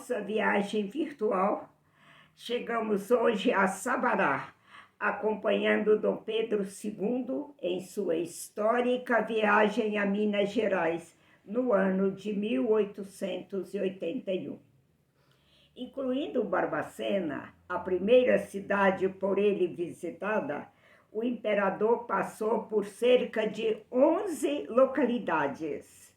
nossa viagem virtual, chegamos hoje a Sabará, acompanhando Dom Pedro II em sua histórica viagem a Minas Gerais, no ano de 1881. Incluindo Barbacena, a primeira cidade por ele visitada, o imperador passou por cerca de 11 localidades,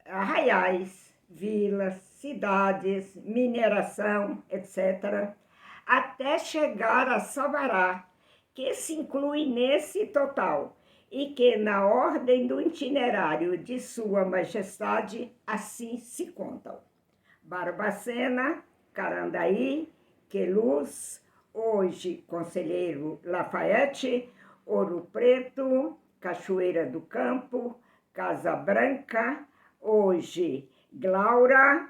arraiais, vilas, cidades, mineração, etc., até chegar a Sabará, que se inclui nesse total e que, na ordem do itinerário de Sua Majestade, assim se contam: Barbacena, Carandaí, Queluz, hoje Conselheiro Lafayette, Ouro Preto, Cachoeira do Campo, Casa Branca, hoje Glaura,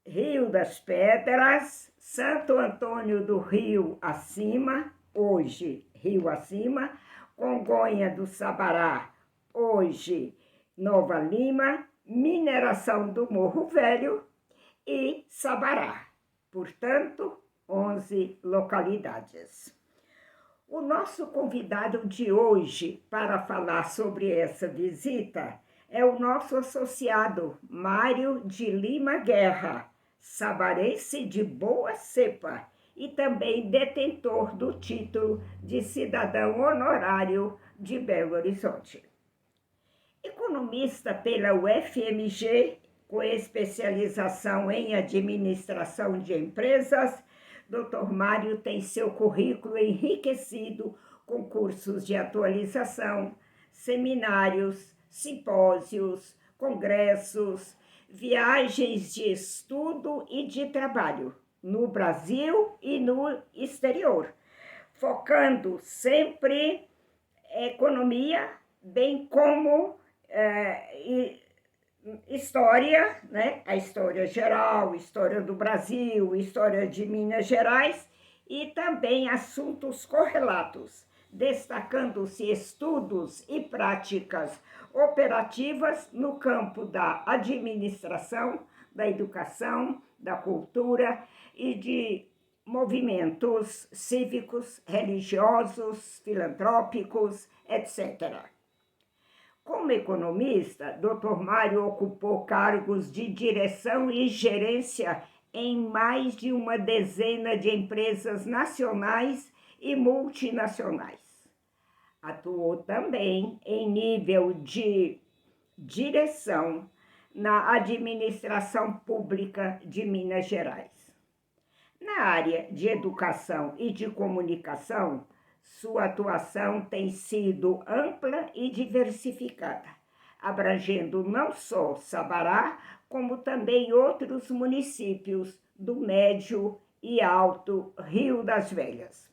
Rio das Pedras, Santo Antônio do Rio Acima, hoje Rio Acima, Congonha do Sabará, hoje Nova Lima, Mineração do Morro Velho e Sabará. Portanto, 11 localidades. O nosso convidado de hoje para falar sobre essa visita é o nosso associado Mário de Lima Guerra, sabarense de boa cepa e também detentor do título de cidadão honorário de Belo Horizonte. Economista pela UFMG, com especialização em administração de empresas, Dr. Mário tem seu currículo enriquecido com cursos de atualização, seminários, simpósios, congressos, viagens de estudo e de trabalho no Brasil e no exterior, focando sempre economia, bem como história, né? A história geral, história do Brasil, história de Minas Gerais e também assuntos correlatos, destacando-se estudos e práticas operativas no campo da administração, da educação, da cultura e de movimentos cívicos, religiosos, filantrópicos, etc. Como economista, Dr. Mário ocupou cargos de direção e gerência em mais de uma dezena de empresas nacionais e multinacionais. Atuou também em nível de direção na administração pública de Minas Gerais. Na área de educação e de comunicação, sua atuação tem sido ampla e diversificada, abrangendo não só Sabará, como também outros municípios do Médio e Alto Rio das Velhas.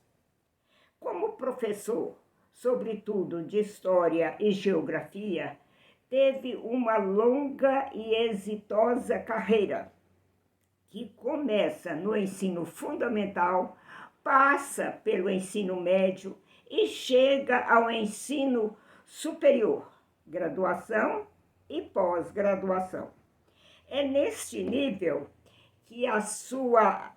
Como professor, sobretudo de História e Geografia, teve uma longa e exitosa carreira, que começa no ensino fundamental, passa pelo ensino médio e chega ao ensino superior, graduação e pós-graduação. É neste nível que a sua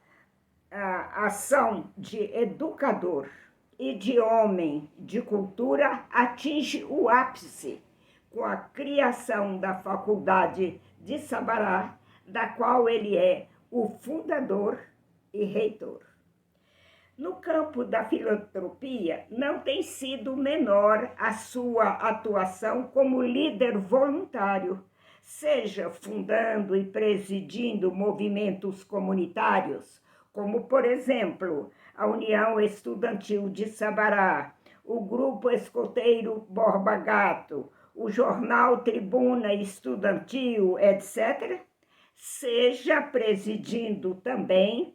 ação de educador e de homem de cultura atinge o ápice com a criação da Faculdade de Sabará, da qual ele é o fundador e reitor. No campo da filantropia, não tem sido menor a sua atuação como líder voluntário, seja fundando e presidindo movimentos comunitários, como, por exemplo, a União Estudantil de Sabará, o Grupo Escoteiro Borba Gato, o Jornal Tribuna Estudantil, etc., seja presidindo também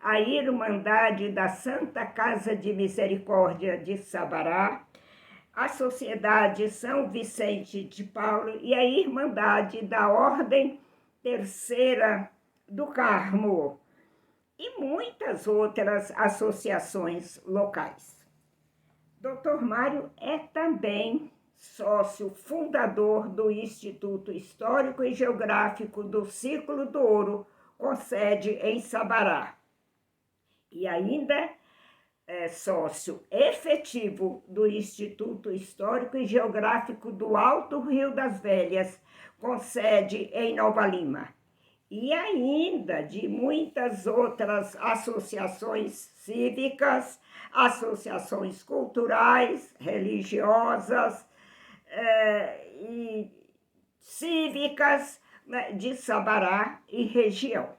a Irmandade da Santa Casa de Misericórdia de Sabará, a Sociedade São Vicente de Paulo e a Irmandade da Ordem Terceira do Carmo e muitas outras associações locais. Dr. Mário é também sócio fundador do Instituto Histórico e Geográfico do Círculo do Ouro, com sede em Sabará. E ainda é sócio efetivo do Instituto Histórico e Geográfico do Alto Rio das Velhas, com sede em Nova Lima. E ainda de muitas outras associações cívicas, associações culturais, religiosas e cívicas, né, de Sabará e região.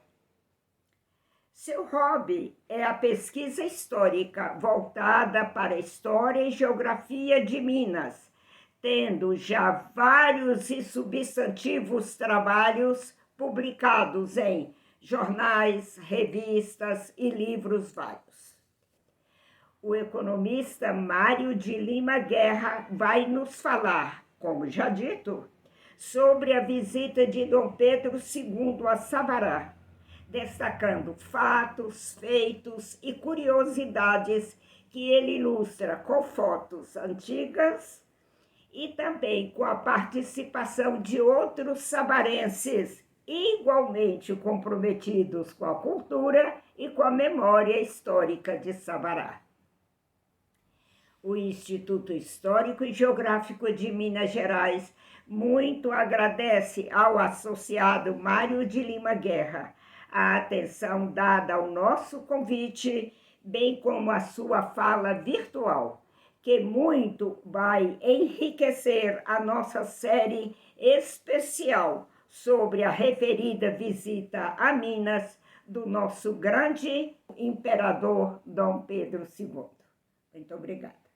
Seu hobby é a pesquisa histórica voltada para a história e geografia de Minas, tendo já vários e substantivos trabalhos publicados em jornais, revistas e livros vários. O economista Mário de Lima Guerra vai nos falar, como já dito, sobre a visita de Dom Pedro II a Sabará, destacando fatos, feitos e curiosidades que ele ilustra com fotos antigas e também com a participação de outros sabarenses igualmente comprometidos com a cultura e com a memória histórica de Sabará. O Instituto Histórico e Geográfico de Minas Gerais muito agradece ao associado Mário de Lima Guerra a atenção dada ao nosso convite, bem como a sua fala virtual, que muito vai enriquecer a nossa série especial sobre a referida visita a Minas do nosso grande imperador Dom Pedro II. Muito obrigada.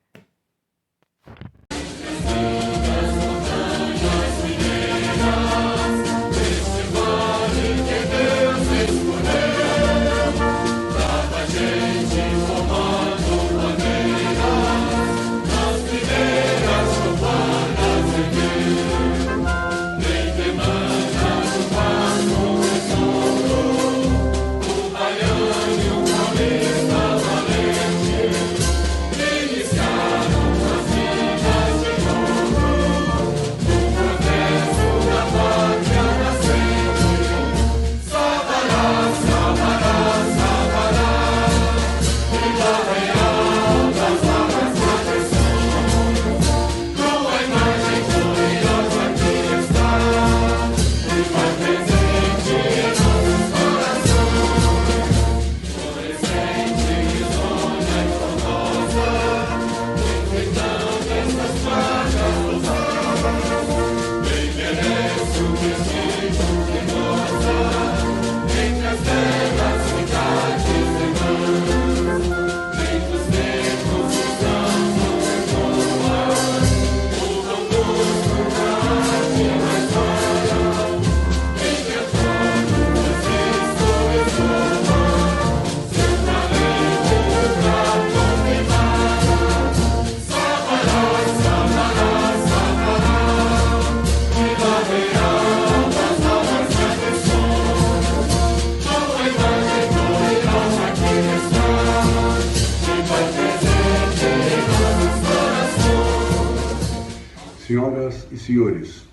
Senhoras e senhores,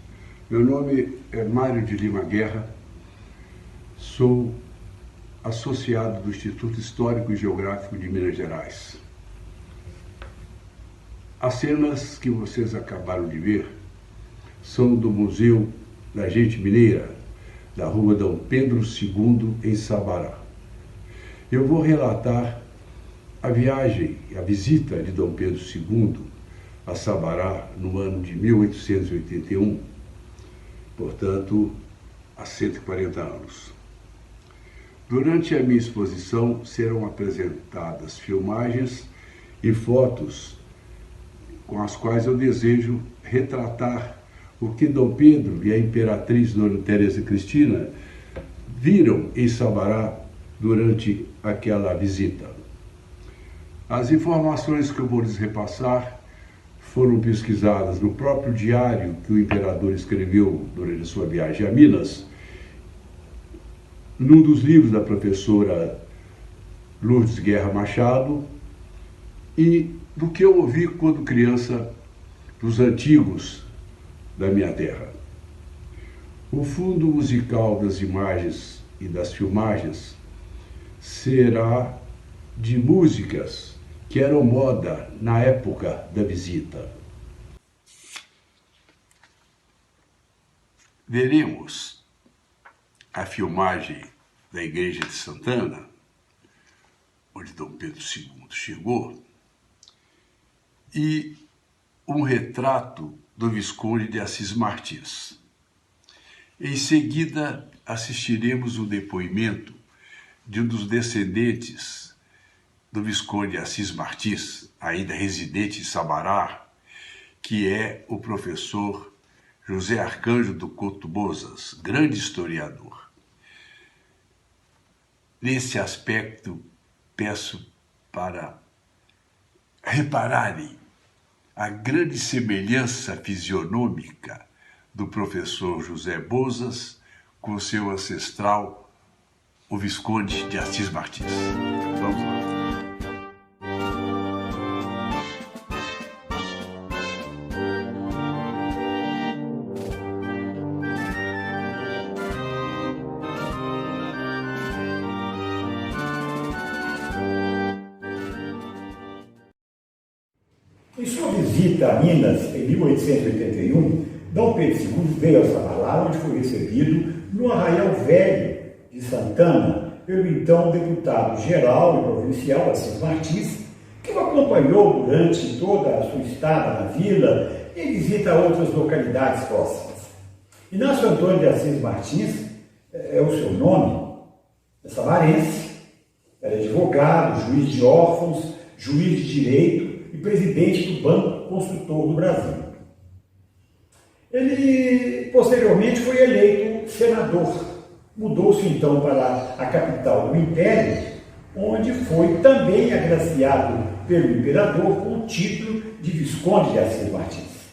meu nome é Mário de Lima Guerra, sou associado do Instituto Histórico e Geográfico de Minas Gerais. As cenas que vocês acabaram de ver são do Museu da Gente Mineira, da Rua Dom Pedro II, em Sabará. Eu vou relatar a viagem, a visita de Dom Pedro II a Sabará no ano de 1881, portanto, há 140 anos. Durante a minha exposição serão apresentadas filmagens e fotos com as quais eu desejo retratar o que Dom Pedro e a imperatriz Dona Teresa Cristina viram em Sabará durante aquela visita. As informações que eu vou lhes repassar foram pesquisadas no próprio diário que o imperador escreveu durante a sua viagem a Minas, num dos livros da professora Lourdes Guerra Machado, e do que eu ouvi quando criança dos antigos da minha terra. O fundo musical das imagens e das filmagens será de músicas que eram moda na época da visita. Veremos a filmagem da Igreja de Santana, onde Dom Pedro II chegou, e um retrato do Visconde de Assis Martins. Em seguida, assistiremos o depoimento de um dos descendentes do Visconde de Assis Martins, ainda residente em Sabará, que é o professor José Arcanjo do Couto Bozas, grande historiador. Nesse aspecto, peço para repararem a grande semelhança fisionômica do professor José Bozas com seu ancestral, o Visconde de Assis Martins. Vamos lá. Em sua visita a Minas, em 1881, Dom Pedro II veio a Sabará, onde foi recebido no Arraial Velho de Santana pelo então deputado geral e provincial Assis Martins, que o acompanhou durante toda a sua estada na vila e em visita a outras localidades próximas. Inácio Antônio de Assis Martins é o seu nome, é samarense, era advogado, juiz de órfãos, juiz de direito e presidente do Banco Construtor do Brasil. Ele, posteriormente, foi eleito senador. Mudou-se, então, para a capital do Império, onde foi também agraciado pelo imperador com o título de Visconde de Assis Martins.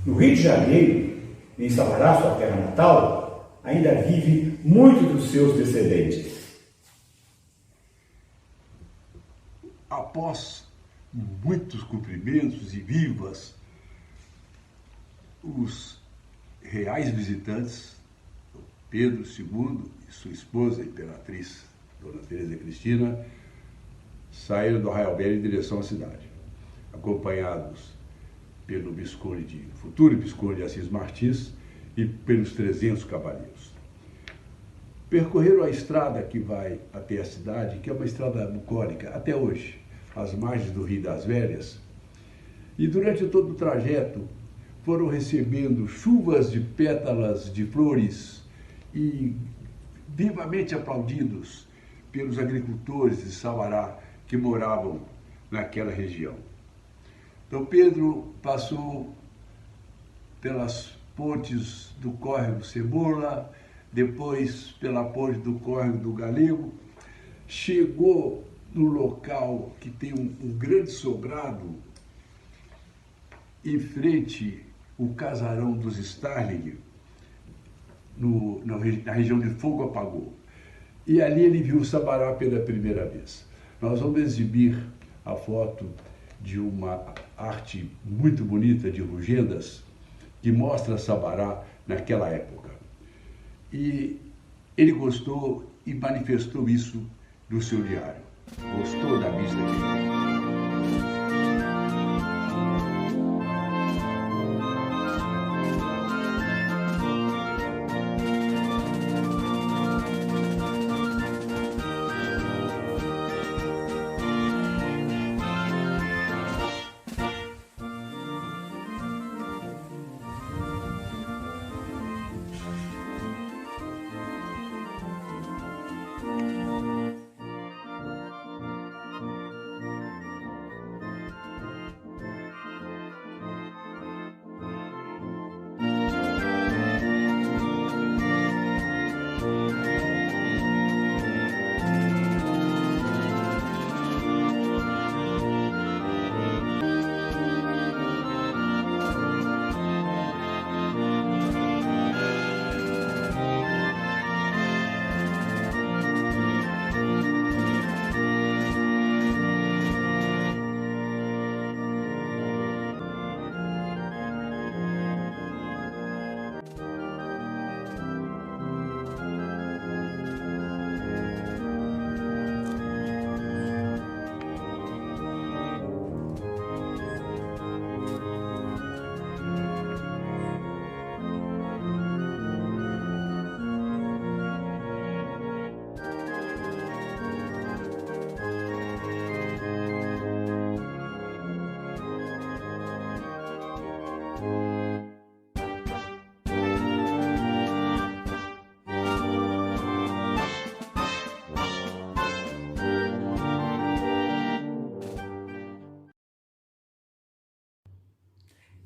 No Rio de Janeiro, em Sabará, sua terra natal, ainda vivem muitos dos seus descendentes. Após muitos cumprimentos e vivas, os reais visitantes, Pedro II e sua esposa, a imperatriz Dona Teresa Cristina, saíram do Arraial Velho em direção à cidade, acompanhados pelo futuro Visconde de Assis Martins e pelos 300 cavaleiros. Percorreram a estrada que vai até a cidade, que é uma estrada bucólica, até hoje, às margens do Rio das Velhas, e durante todo o trajeto foram recebendo chuvas de pétalas de flores e vivamente aplaudidos pelos agricultores de Sabará que moravam naquela região. Dom Pedro passou pelas pontes do Córrego Cebola, depois pela ponte do Córrego do Galego, chegou no local que tem um grande sobrado em frente ao casarão dos Starling, na região de Fogo Apagou. E ali ele viu Sabará pela primeira vez. Nós vamos exibir a foto de uma arte muito bonita de Rugendas, que mostra Sabará naquela época. E ele gostou e manifestou isso no seu diário. Gostou da vista dele?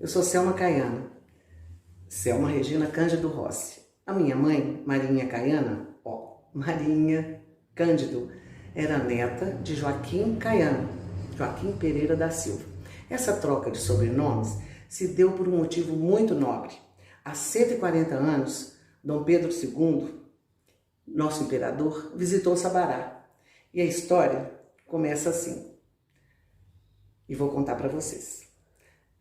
Eu sou Selma Caiana, Selma Regina Cândido Rossi. A minha mãe, Marinha Caiana, Marinha Cândido, era neta de Joaquim Caiana, Joaquim Pereira da Silva. Essa troca de sobrenomes se deu por um motivo muito nobre. Há 140 anos, Dom Pedro II, nosso imperador, visitou Sabará. E a história começa assim. E vou contar para vocês.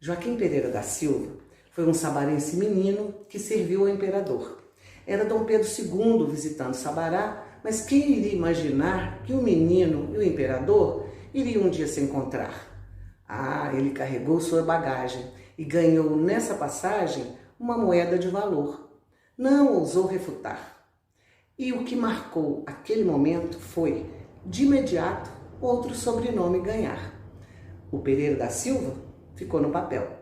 Joaquim Pereira da Silva foi um sabarense menino que serviu ao imperador. Era Dom Pedro II visitando Sabará, mas quem iria imaginar que o menino e o imperador iriam um dia se encontrar? Ele carregou sua bagagem e ganhou nessa passagem uma moeda de valor. Não ousou refutar. E o que marcou aquele momento foi, de imediato, outro sobrenome ganhar. O Pereira da Silva ficou no papel.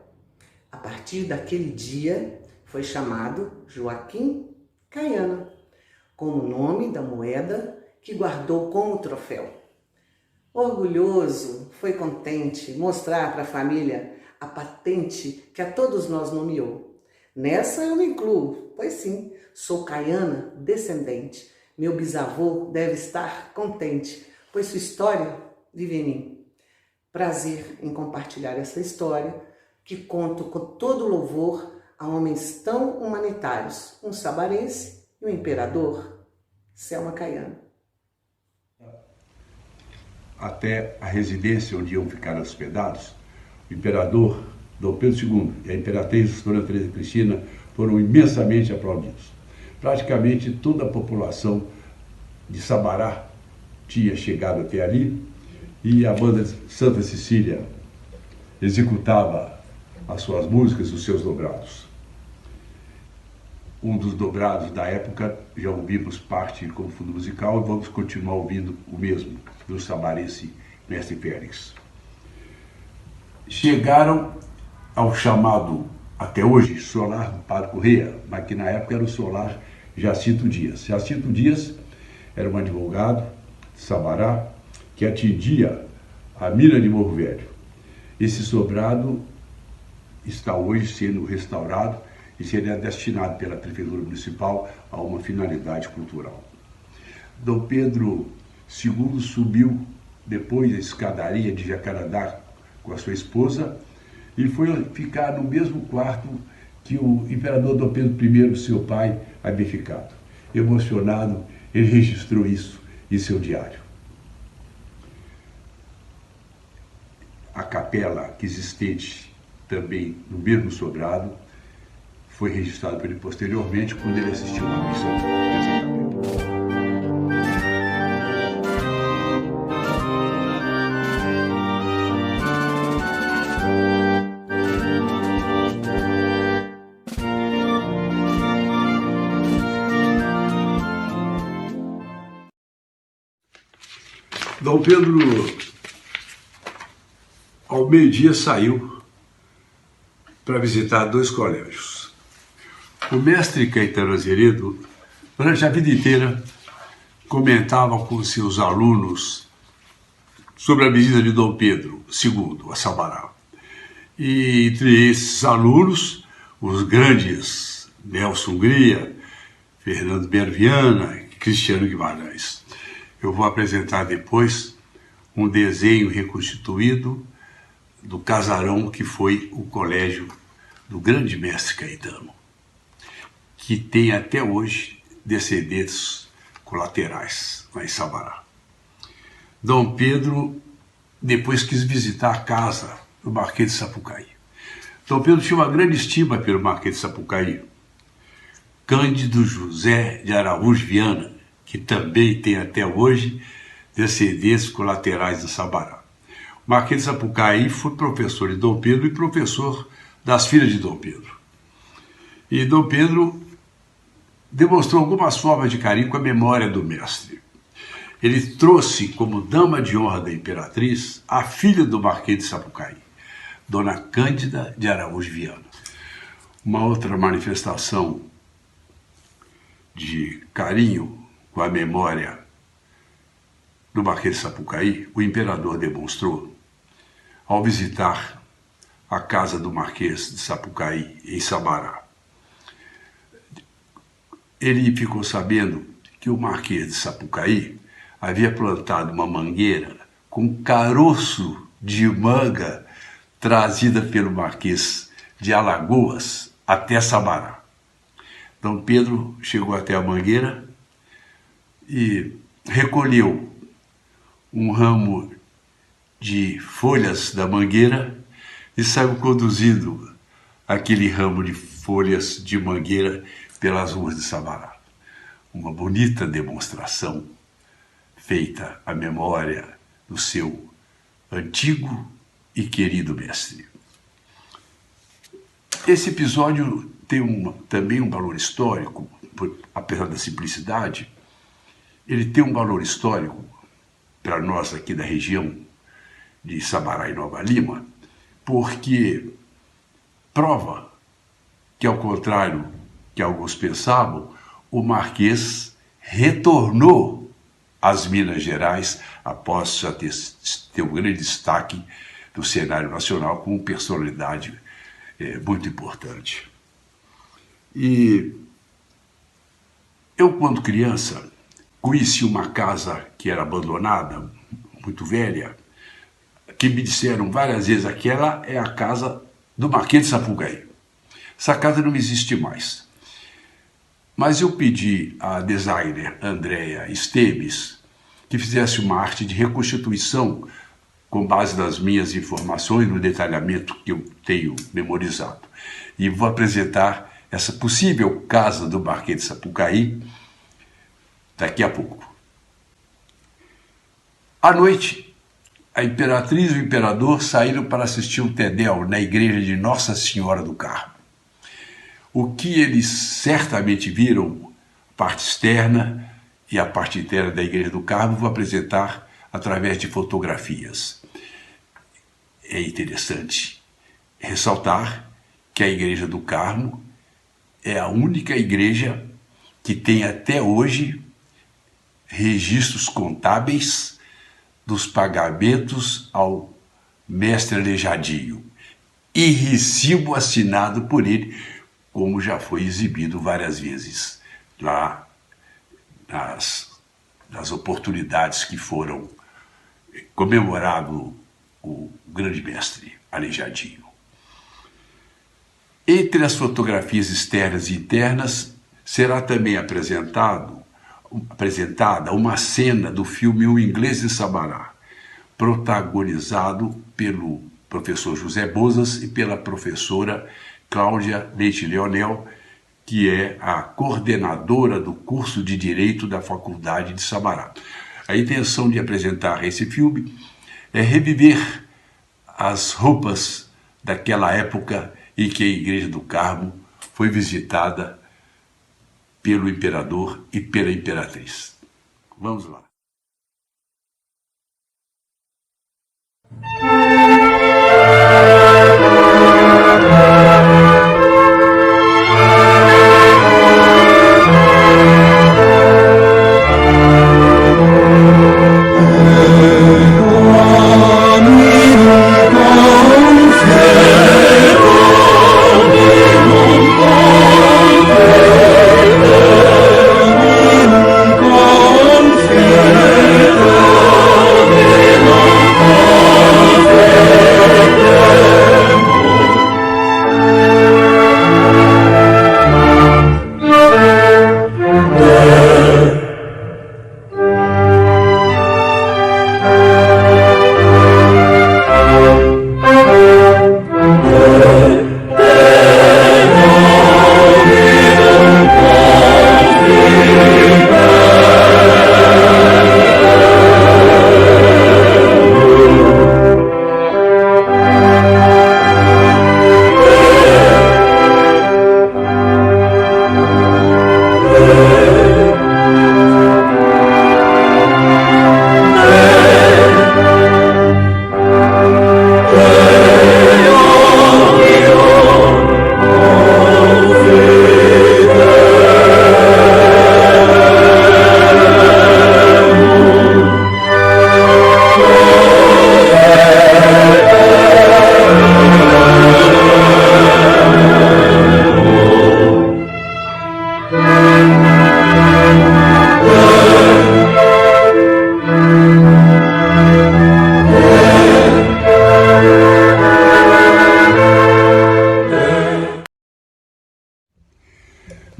A partir daquele dia, foi chamado Joaquim Caiana, como nome da moeda que guardou como troféu. Orgulhoso, foi contente mostrar para a família a patente que a todos nós nomeou. Nessa eu me incluo, pois sim, sou caiana descendente. Meu bisavô deve estar contente, pois sua história vive em mim. Prazer em compartilhar essa história, que conto com todo louvor a homens tão humanitários, um sabarense e um imperador, Selma Caiana. Até a residência onde iam ficar hospedados, o imperador Dom Pedro II e a imperatriz Dona Teresa Cristina foram imensamente aplaudidos. Praticamente toda a população de Sabará tinha chegado até ali e a banda Santa Cecília executava as suas músicas, os seus dobrados. Um dos dobrados da época, já ouvimos parte como fundo musical e vamos continuar ouvindo o mesmo, do sabarense Mestre Félix. Chegaram ao chamado, até hoje, solar do Padre Correia, mas que na época era o solar Jacinto Dias. Jacinto Dias era um advogado de Sabará que atendia a mina de Morro Velho. Esse sobrado está hoje sendo restaurado e seria destinado pela Prefeitura Municipal a uma finalidade cultural. Dom Pedro II subiu depois a escadaria de Jacarandá com a sua esposa e foi ficar no mesmo quarto que o imperador Dom Pedro I, seu pai, havia ficado. Emocionado, ele registrou isso em seu diário. A capela existente também no mesmo sobrado foi registrado por ele posteriormente quando ele assistiu uma missa dessa capela. Dom Pedro, ao meio-dia, saiu para visitar 2 colégios. O mestre Caetano Azeredo, durante a vida inteira, comentava com seus alunos sobre a visita de Dom Pedro II a Sabará. E entre esses alunos, os grandes Nelson Hungria, Fernando Berviana e Cristiano Guimarães. Eu vou apresentar depois um desenho reconstituído do casarão que foi o colégio do grande mestre Caetano, que tem até hoje descendentes colaterais lá em Sabará. Dom Pedro depois quis visitar a casa do Marquês de Sapucaí. Dom Pedro tinha uma grande estima pelo Marquês de Sapucaí. Cândido José de Araújo Viana, que também tem até hoje descendentes colaterais do Sabará. O Marquês de Sapucaí foi professor de Dom Pedro e professor das filhas de Dom Pedro. E Dom Pedro demonstrou algumas formas de carinho com a memória do mestre. Ele trouxe como dama de honra da imperatriz a filha do Marquês de Sapucaí, Dona Cândida de Araújo Viana. Uma outra manifestação de carinho com a memória do Marquês de Sapucaí, o imperador demonstrou ao visitar à casa do Marquês de Sapucaí, em Sabará. Ele ficou sabendo que o Marquês de Sapucaí havia plantado uma mangueira com caroço de manga trazida pelo Marquês de Alagoas até Sabará. Dom Pedro chegou até a mangueira e recolheu um ramo de folhas da mangueira e saiu conduzindo aquele ramo de folhas de mangueira pelas ruas de Sabará. Uma bonita demonstração feita à memória do seu antigo e querido mestre. Esse episódio tem também um valor histórico, apesar da simplicidade, ele tem um valor histórico para nós aqui da região de Sabará e Nova Lima, porque prova que, ao contrário que alguns pensavam, o Marquês retornou às Minas Gerais após já ter um grande destaque no cenário nacional como personalidade muito importante. E eu, quando criança, conheci uma casa que era abandonada, muito velha, que me disseram várias vezes: aquela é a casa do Marquês de Sapucaí. Essa casa não existe mais. Mas eu pedi à designer Andréa Esteves que fizesse uma arte de reconstituição com base nas minhas informações, no detalhamento que eu tenho memorizado. E vou apresentar essa possível casa do Marquês de Sapucaí daqui a pouco. À noite, a imperatriz e o imperador saíram para assistir o Tedel na igreja de Nossa Senhora do Carmo. O que eles certamente viram, a parte externa e a parte interna da igreja do Carmo, vou apresentar através de fotografias. É interessante ressaltar que a igreja do Carmo é a única igreja que tem até hoje registros contábeis dos pagamentos ao mestre Aleijadinho e recibo assinado por ele, como já foi exibido várias vezes lá nas oportunidades que foram comemorado o grande mestre Aleijadinho. Entre as fotografias externas e internas será também apresentada uma cena do filme O Inglês de Sabará, protagonizado pelo professor José Bozas e pela professora Cláudia Leite Leonel, que é a coordenadora do curso de Direito da Faculdade de Sabará. A intenção de apresentar esse filme é reviver as roupas daquela época em que a Igreja do Carmo foi visitada pelo imperador e pela imperatriz. Vamos lá. Confere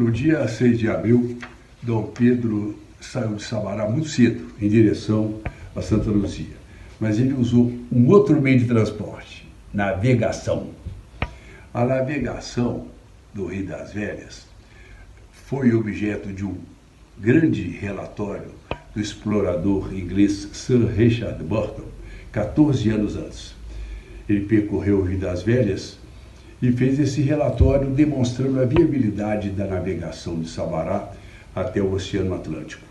No dia 6 de abril, Dom Pedro saiu de Sabará muito cedo, em direção a Santa Luzia. Mas ele usou um outro meio de transporte, navegação. A navegação do Rio das Velhas foi objeto de um grande relatório do explorador inglês Sir Richard Burton, 14 anos antes. Ele percorreu o Rio das Velhas e fez esse relatório demonstrando a viabilidade da navegação de Sabará até o Oceano Atlântico.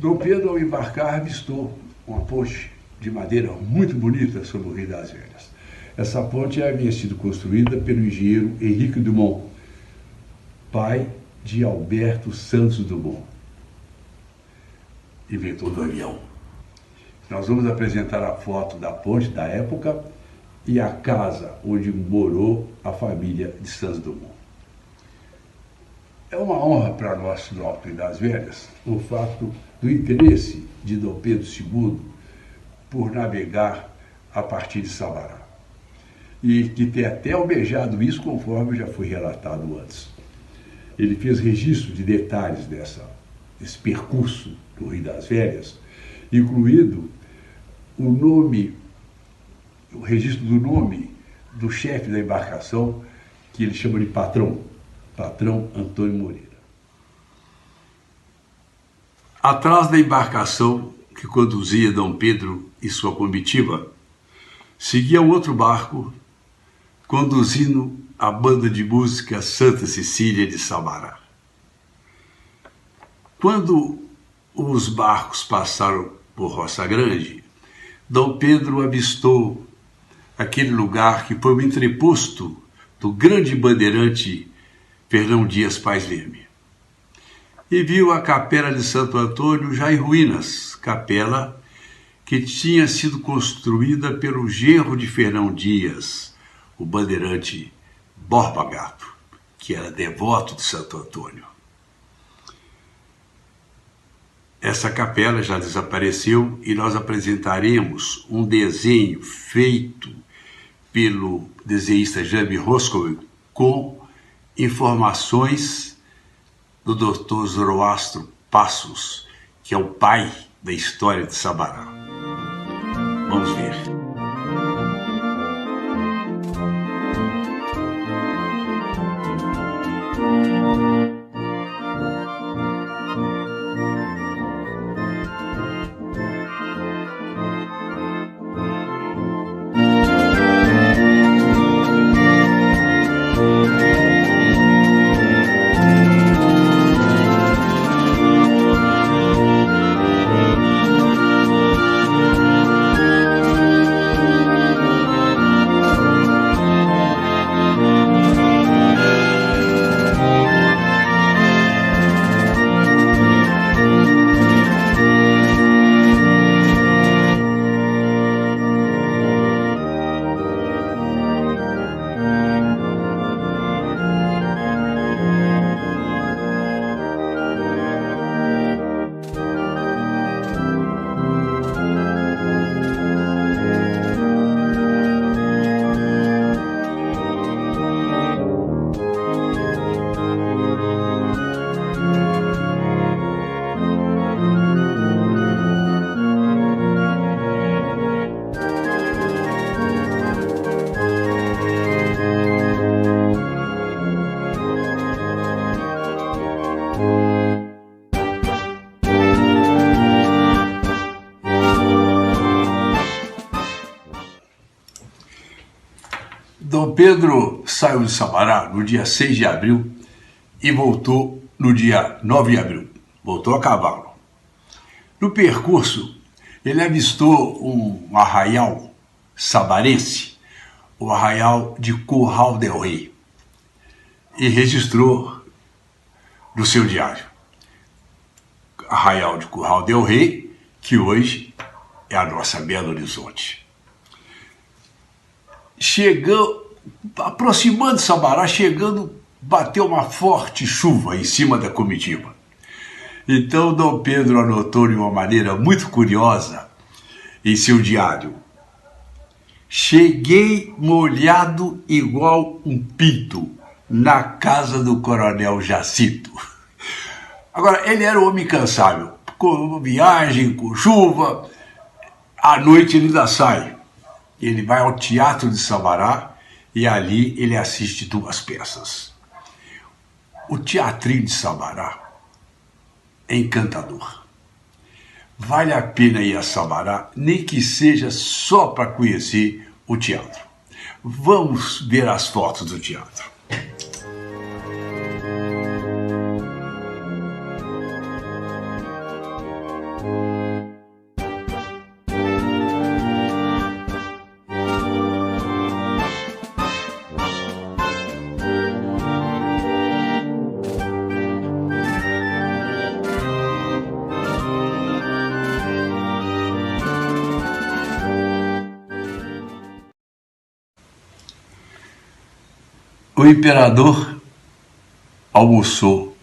Dom Pedro, ao embarcar, avistou uma ponte de madeira muito bonita sobre o Rio das Velhas. Essa ponte havia sido construída pelo engenheiro Henrique Dumont, pai de Alberto Santos Dumont, inventor do avião. Nós vamos apresentar a foto da ponte da época e a casa onde morou a família de Santos Dumont. É uma honra para nós do Alto Rio das Velhas o fato do interesse de Dom Pedro II por navegar a partir de Sabará. E de ter até almejado isso, conforme já foi relatado antes. Ele fez registro de detalhes desse percurso do Rio das Velhas, incluído o registro do nome do chefe da embarcação, que ele chama de patrão Antônio Moreira. Atrás da embarcação que conduzia Dom Pedro e sua comitiva, seguia outro barco conduzindo a banda de música Santa Cecília de Sabará. Quando os barcos passaram por Roça Grande, Dom Pedro avistou aquele lugar que foi o entreposto do grande bandeirante Fernão Dias Pais Leme. E viu a capela de Santo Antônio já em ruínas, capela que tinha sido construída pelo genro de Fernão Dias, o bandeirante Borba Gato, que era devoto de Santo Antônio. Essa capela já desapareceu e nós apresentaremos um desenho feito pelo desenhista Jaime Roscoe com informações do Dr. Zoroastro Passos, que é o pai da história de Sabará. Vamos ver. Dom Pedro saiu de Sabará no dia 6 de abril e voltou no dia 9 de abril. Voltou a cavalo. No percurso, ele avistou um arraial sabarense, o arraial de Curral del Rei, e registrou no seu diário. Arraial de Curral del Rei, que hoje é a nossa Belo Horizonte. Aproximando de Sabará, bateu uma forte chuva em cima da comitiva. Então Dom Pedro anotou de uma maneira muito curiosa em seu diário: cheguei molhado igual um pinto, na casa do coronel Jacinto. Agora, ele era um homem incansável, com viagem, com chuva, à noite ele ainda sai. Ele vai ao Teatro de Sabará e ali ele assiste 2 peças. O Teatrinho de Sabará é encantador. Vale a pena ir a Sabará, nem que seja só para conhecer o teatro. Vamos ver as fotos do teatro. O imperador almoçou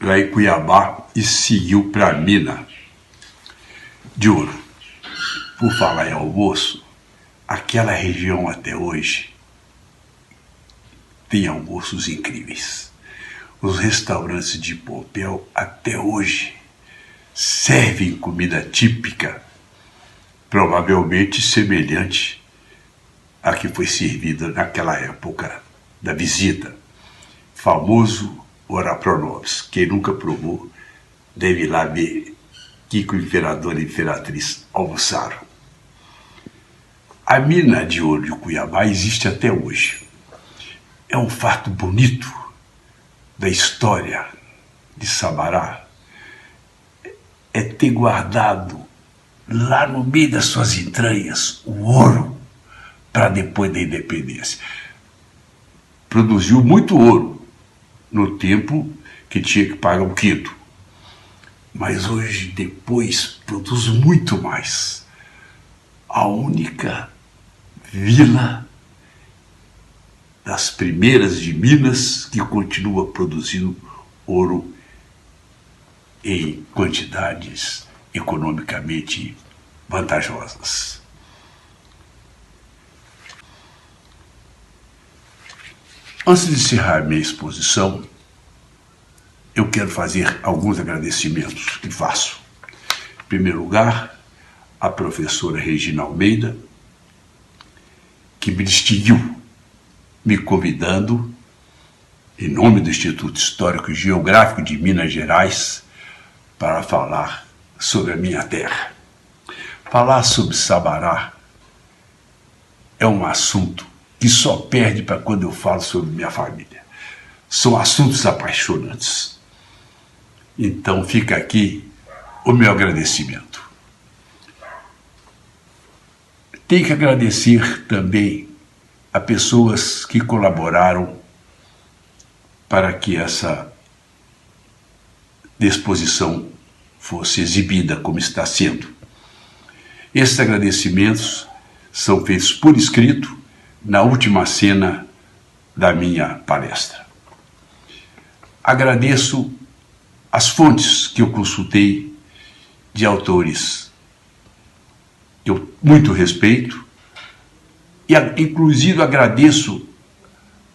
lá em Cuiabá e seguiu para Minas de Ouro. Por falar em almoço, aquela região até hoje tem almoços incríveis. Os restaurantes de Pompéu até hoje servem comida típica, provavelmente semelhante a que foi servida naquela época da visita. Famoso Orapronovis. Quem nunca provou deve ir lá ver que o imperador e a imperatriz almoçaram. A mina de ouro de Cuiabá existe até hoje. É um fato bonito da história de Sabará. É ter guardado lá no meio das suas entranhas o ouro para depois da independência. Produziu muito ouro no tempo que tinha que pagar o quinto. Mas hoje, depois, produz muito mais. A única vila das primeiras de Minas que continua produzindo ouro em quantidades economicamente vantajosas. Antes de encerrar minha exposição, eu quero fazer alguns agradecimentos que faço. Em primeiro lugar, a professora Regina Almeida, que me distinguiu, me convidando, em nome do Instituto Histórico e Geográfico de Minas Gerais, para falar sobre a minha terra. Falar sobre Sabará é um assunto que só perde para quando eu falo sobre minha família. São assuntos apaixonantes. Então fica aqui o meu agradecimento. Tenho que agradecer também a pessoas que colaboraram para que essa exposição fosse exibida como está sendo. Esses agradecimentos são feitos por escrito na última cena da minha palestra. Agradeço as fontes que eu consultei de autores que eu muito respeito e, inclusive, agradeço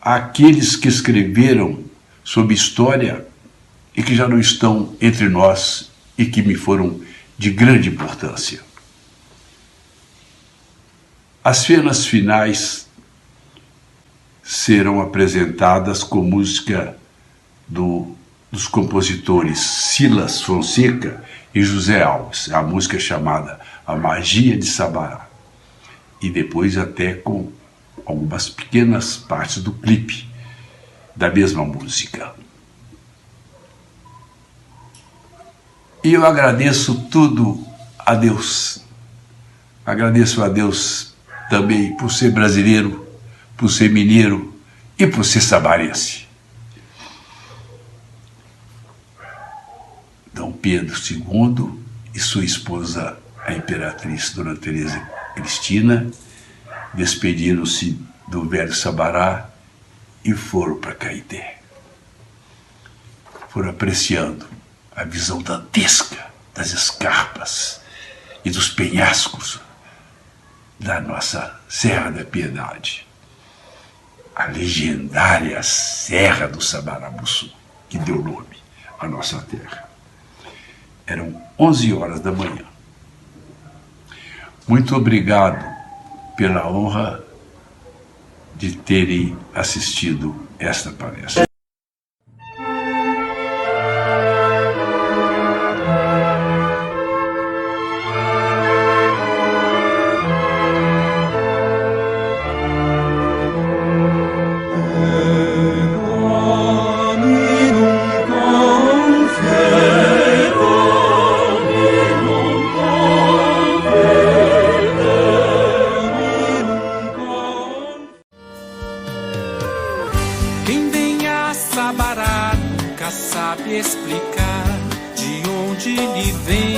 àqueles que escreveram sobre história e que já não estão entre nós e que me foram de grande importância. As cenas finais serão apresentadas com música dos compositores Silas Fonseca e José Alves, a música chamada A Magia de Sabará, e depois até com algumas pequenas partes do clipe da mesma música. E eu agradeço tudo a Deus. Agradeço a Deus também por ser brasileiro, por ser mineiro e por ser sabarense. Dom Pedro II e sua esposa, a imperatriz Dona Teresa Cristina, despediram-se do velho Sabará e foram para Caeté. Foram apreciando a visão dantesca das escarpas e dos penhascos da nossa Serra da Piedade. a legendária Serra do Sabarabuçu, que deu nome à nossa terra. Eram 11 horas da manhã. Muito obrigado pela honra de terem assistido esta palestra. Quem vem a Sabará nunca sabe explicar de onde lhe vem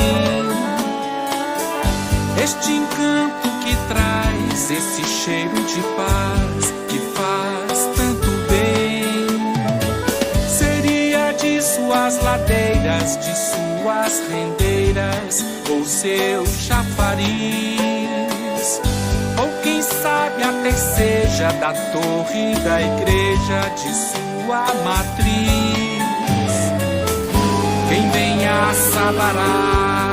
este encanto que traz esse cheiro de paz que faz tanto bem. Seria de suas ladeiras, de suas rendeiras ou seu chafariz, ou quem sabe até seja da torre da igreja de sua matriz. Quem vem a Sabará